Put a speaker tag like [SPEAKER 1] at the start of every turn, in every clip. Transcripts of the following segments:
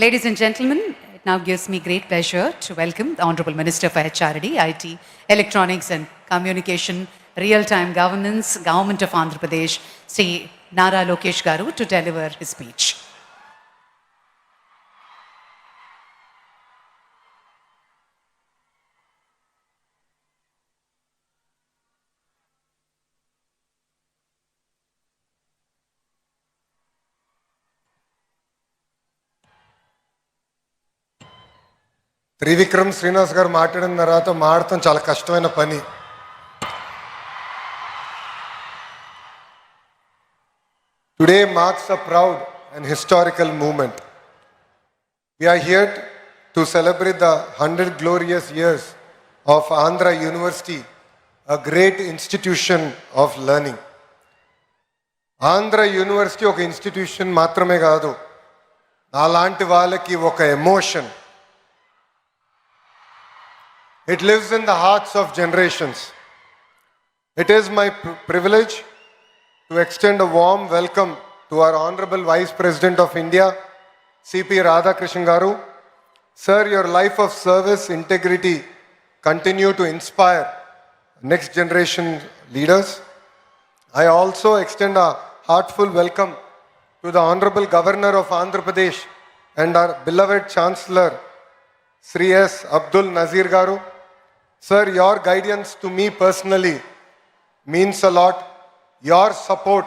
[SPEAKER 1] Ladies and gentlemen, it now gives me great pleasure to welcome the Honorable Minister for HRD, IT, Electronics and Communication, Real-Time Governance, Government of Andhra Pradesh, Sri Nara Lokesh Garu, to deliver his speech.
[SPEAKER 2] Trivikram Srinivas గారు మాట్లాడిన తర్వాత మాడటం చాలా కష్టమైన పని. Today marks a proud and historical moment. We are here to celebrate the 100 glorious years of Andhra University, a great institution of learning. Andhra university ఒక institution మాత్రమే కాదు, అలాంటి వాళ్ళకి ఒక emotion. It lives in the hearts of generations. It is my privilege to extend a warm welcome to our Honorable Vice President of India, C.P. Radhakrishnan Garu. Sir, your life of service, integrity continue to inspire next generation leaders. I also extend a heartfelt welcome to the Honorable Governor of Andhra Pradesh and our beloved Chancellor, Sri S. Abdul Nazir Garu. Sir, your guidance to me personally means a lot. Your support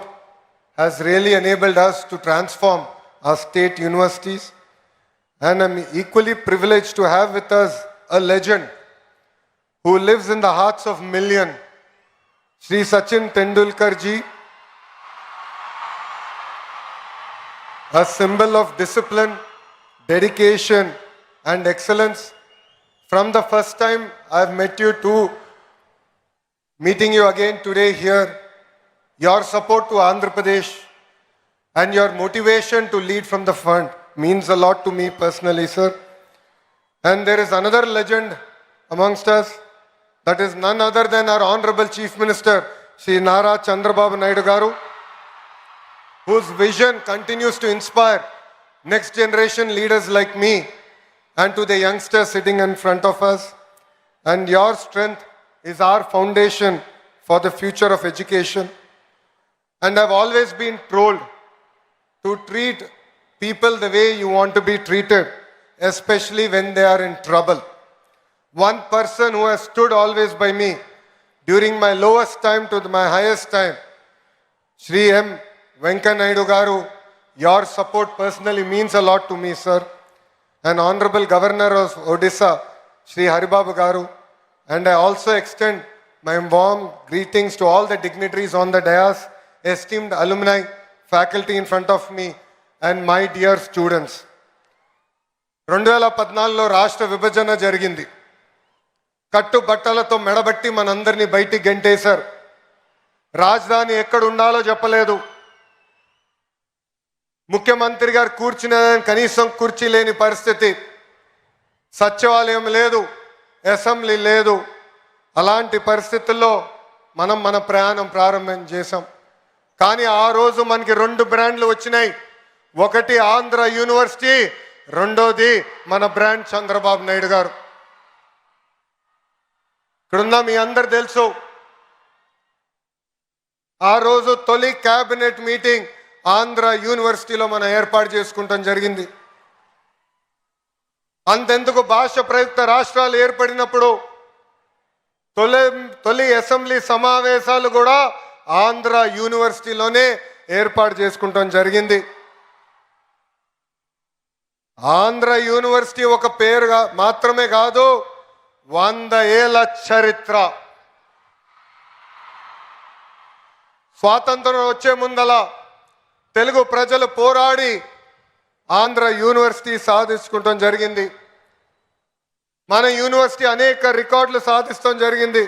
[SPEAKER 2] has really enabled us to transform our state universities. And I'm equally privileged to have with us a legend who lives in the hearts of millions, Sri Sachin Tendulkar ji, a symbol of discipline, dedication, and excellence. From the first time I've met you to meeting you again today here, your support to Andhra Pradesh and your motivation to lead from the front means a lot to me personally, sir. And there is another legend amongst us, that is none other than our Honorable Chief Minister, Sri Nara Chandrababu Naidu Garu, whose vision continues to inspire next generation leaders like me and to the youngsters sitting in front of us. And your strength is our foundation for the future of education. And I've always been told to treat people the way you want to be treated, especially when they are in trouble. One person who has stood always by me during my lowest time to my highest time, Sri M. Venkaiah Naidu Garu, your support personally means a lot to me, sir. And Honorable Governor of Odisha, Sri Haribabu Garu. And I also extend my warm greetings to all the dignitaries on the dais, esteemed alumni, faculty in front of me, and my dear students. 2014లో రాష్ట్ర విభజన జరిగింది. కట్టు బట్టలతో మెడబట్టి మనందరినీ బయటికి గెంటేశారు. రాజధాని ఎక్కడ ఉండాలో చెప్పలేదు. ముఖ్యమంత్రి గారు కూర్చునే కనీసం కుర్చీ లేని పరిస్థితి. సచివాలయం లేదు, అసెంబ్లీ లేదు. అలాంటి పరిస్థితుల్లో మనం మన ప్రయాణం ప్రారంభం చేశాం. కానీ ఆ రోజు మనకి 2 బ్రాండ్లు వచ్చినాయి. ఒకటి ఆంధ్ర యూనివర్సిటీ, రెండోది మన బ్రాండ్ చంద్రబాబు నాయుడు గారు. ఇక్కడున్న మీ అందరు తెలుసు, ఆ రోజు తొలి క్యాబినెట్ మీటింగ్ ఆంధ్ర యూనివర్సిటీలో మనం ఏర్పాటు చేసుకుంటాం జరిగింది. అంతెందుకు భాష ప్రయుక్త రాష్ట్రాలు ఏర్పడినప్పుడు తొలి అసెంబ్లీ సమావేశాలు కూడా ఆంధ్ర యూనివర్సిటీలోనే ఏర్పాటు చేసుకుంటాం జరిగింది. ఆంధ్ర యూనివర్సిటీ ఒక పేరు మాత్రమే కాదు, 100 ఏళ్ల చరిత్ర. స్వాతంత్రం వచ్చే ముందల తెలుగు ప్రజలు పోరాడి ఆంధ్ర యూనివర్సిటీ సాధించుకుంటాం జరిగింది. మన యూనివర్సిటీ అనేక రికార్డులు సాధిస్తాం జరిగింది.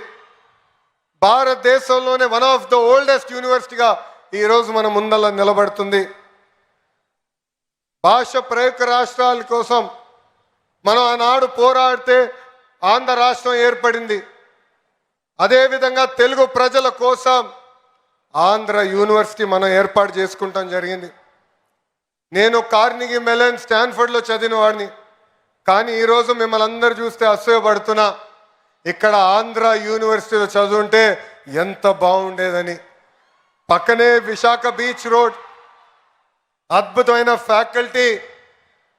[SPEAKER 2] భారతదేశంలోనే వన్ ఆఫ్ ద ఓల్డెస్ట్ యూనివర్సిటీగా ఈరోజు మన ముందల నిలబడుతుంది. భాష ప్రయుక్త రాష్ట్రాల కోసం మనం ఆనాడు పోరాడితే ఆంధ్ర రాష్ట్రం ఏర్పడింది. అదేవిధంగా తెలుగు ప్రజల కోసం ఆంధ్ర యూనివర్సిటీ మనం ఏర్పాటు చేసుకుంటాం జరిగింది. నేను కార్నిగి మెలన్ స్టాన్ఫర్డ్లో చదివిన వాడిని. కానీ ఈరోజు మిమ్మల్ని అందరూ చూస్తే అసూయపడుతున్నా. ఇక్కడ ఆంధ్ర యూనివర్సిటీలో చదువుంటే ఎంత బాగుండేదని. పక్కనే విశాఖ బీచ్ రోడ్, అద్భుతమైన ఫ్యాకల్టీ.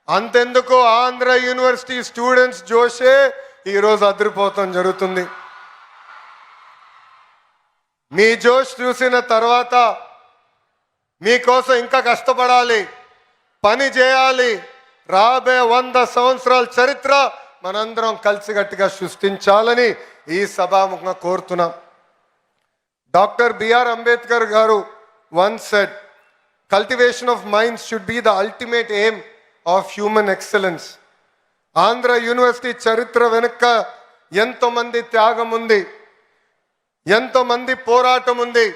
[SPEAKER 2] అంతెందుకు ఆంధ్ర యూనివర్సిటీ స్టూడెంట్స్ జోషే ఈరోజు అదిరిపోవటం జరుగుతుంది. మీ జోష్ చూసిన తర్వాత మీకోసం ఇంకా కష్టపడాలి, పని చేయాలి. రాబోయే 100 సంవత్సరాల చరిత్ర మనందరం కలిసికట్టుగా సృష్టించాలని ఈ సభాముఖంగా కోరుతున్నాం. డాక్టర్ బిఆర్ అంబేద్కర్ గారు once said, cultivation of minds should be the ultimate aim of human excellence. Andhra university చరిత్ర వెనుక ఎంతో మంది త్యాగం ఉంది, ఎంతో మంది పోరాటం ఉంది,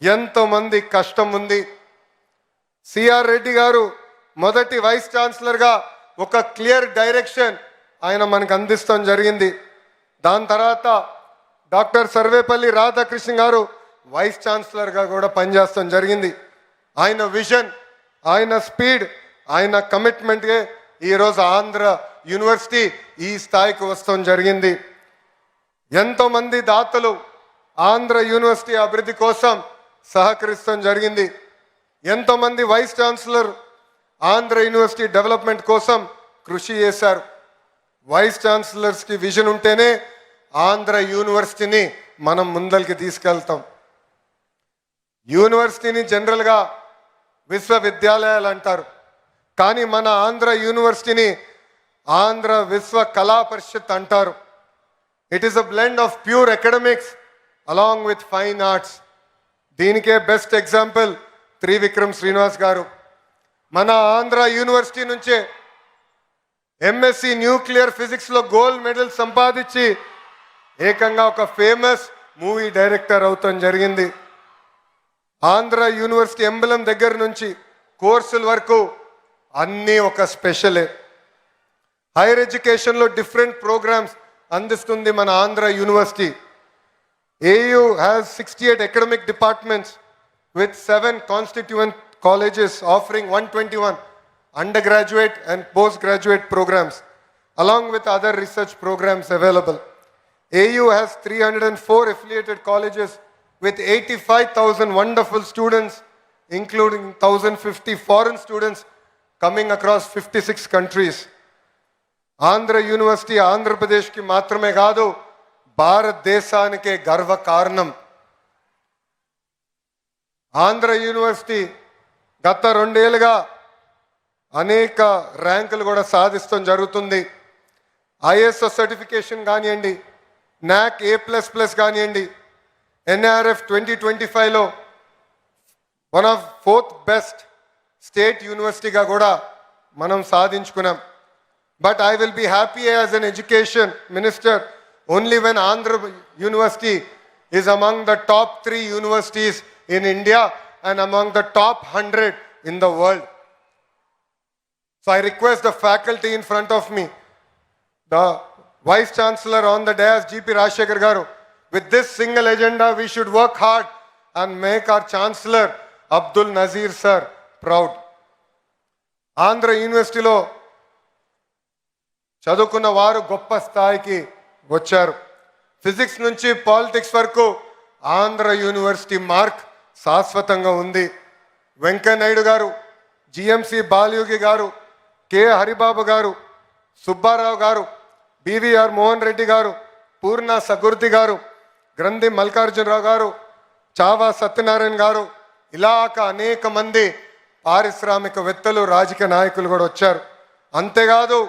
[SPEAKER 2] ఎంతో మంది కష్టం ఉంది. సిఆర్ రెడ్డి గారు మొదటి వైస్ ఛాన్సలర్గా ఒక క్లియర్ డైరెక్షన్ ఆయన మనకు అందిస్తాం జరిగింది. దాని తర్వాత డాక్టర్ సర్వేపల్లి రాధాకృష్ణ గారు వైస్ ఛాన్సలర్గా కూడా పనిచేస్తాం జరిగింది. ఆయన విజన్, ఆయన స్పీడ్, ఆయన కమిట్మెంట్గా ఈరోజు ఆంధ్ర యూనివర్సిటీ ఈ స్థాయికి వస్తాం జరిగింది. ఎంతోమంది దాతలు ఆంధ్ర యూనివర్సిటీ అభివృద్ధి కోసం సహకరిస్తాం జరిగింది. ఎంతోమంది vice chancellor Andhra university development కోసం కృషి చేశారు. వైస్ ఛాన్సలర్స్కి విజన్ ఉంటేనే ఆంధ్ర యూనివర్సిటీని మనం ముందరికి తీసుకెళ్తాం. యూనివర్సిటీని జనరల్గా విశ్వవిద్యాలయాలు అంటారు, కానీ మన ఆంధ్ర యూనివర్సిటీని ఆంధ్ర విశ్వ కళా పరిషత్ అంటారు. It is a blend of pure academics along with fine arts. దీనికే బెస్ట్ ఎగ్జాంపుల్ త్రివిక్రమ్ శ్రీనివాస్ గారు. మన ఆంధ్ర యూనివర్సిటీ నుంచే ఎంఎస్సి న్యూక్లియర్ ఫిజిక్స్లో గోల్డ్ మెడల్ సంపాదించి ఏకంగా ఒక ఫేమస్ మూవీ డైరెక్టర్ అవుతాం జరిగింది. ఆంధ్ర యూనివర్సిటీ ఎంబలం దగ్గర నుంచి కోర్సుల వరకు అన్నీ ఒక స్పెషలే. హైయర్ ఎడ్యుకేషన్లో డిఫరెంట్ ప్రోగ్రామ్స్ అందిస్తుంది మన Andhra university. AU has 68 academic departments with 7 constituent colleges offering 121 undergraduate and postgraduate programs along with other research programs available. AU has 304 affiliated colleges with 85,000 wonderful students, including 1,050 foreign students coming across 56 countries. Andhra university ఆంధ్రప్రదేశ్కి మాత్రమే కాదు, భారతదేశానికే గర్వ కారణం. Andhra university గత 2 ఏళ్ళుగా అనేక ర్యాంకులు కూడా సాధిస్తాం జరుగుతుంది. ISO సర్టిఫికేషన్ కానివ్వండి, NAC A++ కానివ్వండి, NRF 2025లో one of 4th best state యూనివర్సిటీగా కూడా మనం సాధించుకున్నాం. But I will be happy as an education minister only when Andhra University is among the top 3 universities in India and among the top 100 in the world. So I request the faculty in front of me, the Vice Chancellor on the dais, GP Rajshekhar Garu, with this single agenda we should work hard and make our Chancellor Abdul Nazir sir proud. Andhra University lo చదువుకున్న వారు గొప్ప స్థాయికి వచ్చారు. Physics నుంచి politics వరకు Andhra university mark శాశ్వతంగా ఉంది. వెంకయ్యనాయుడు గారు, జిఎంసి బాలయోగి గారు, కె హరిబాబు గారు, సుబ్బారావు గారు, బివిఆర్ మోహన్ రెడ్డి గారు, పూర్ణ సగుర్తి గారు, గ్రంథి మల్లికార్జునరావు గారు, చావా సత్యనారాయణ గారు, ఇలాక అనేక మంది పారిశ్రామికవేత్తలు, రాజకీయ నాయకులు కూడా వచ్చారు. అంతేకాదు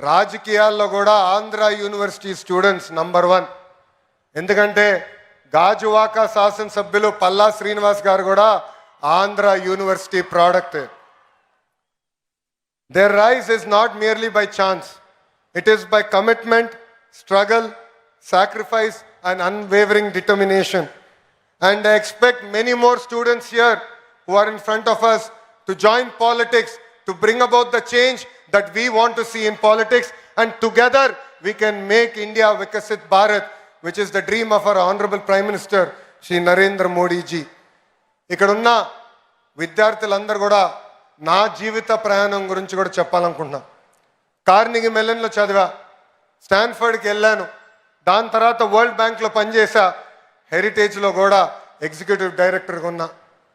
[SPEAKER 2] రాజకీయాల్లో కూడా ఆంధ్ర యూనివర్సిటీ స్టూడెంట్స్ నంబర్ 1. ఎందుకంటే గాజువాక శాసనసభ్యులు పల్లా శ్రీనివాస్ గారు కూడా Andhra university product. Their rise is not merely by chance. It is by commitment, struggle, sacrifice and unwavering determination. And I expect many more students here who are in front of us to join politics, to bring about the change that we want to see in politics, and together we can make India Vikasit Bharat, which is the dream of our Honorable Prime Minister, Shri Narendra Modi ji. ఇక్కడ ఉన్న విద్యార్థులందరూ కూడా నా జీవిత ప్రయాణం గురించి కూడా చెప్పాలనుకుంటున్నా. కార్నిగి మెలన్లో చదివా, స్టాన్ఫర్డ్కి వెళ్ళాను, దాని తర్వాత వరల్డ్ బ్యాంక్లో పనిచేసా, హెరిటేజ్లో కూడా ఎగ్జిక్యూటివ్ డైరెక్టర్గా ఉన్నా.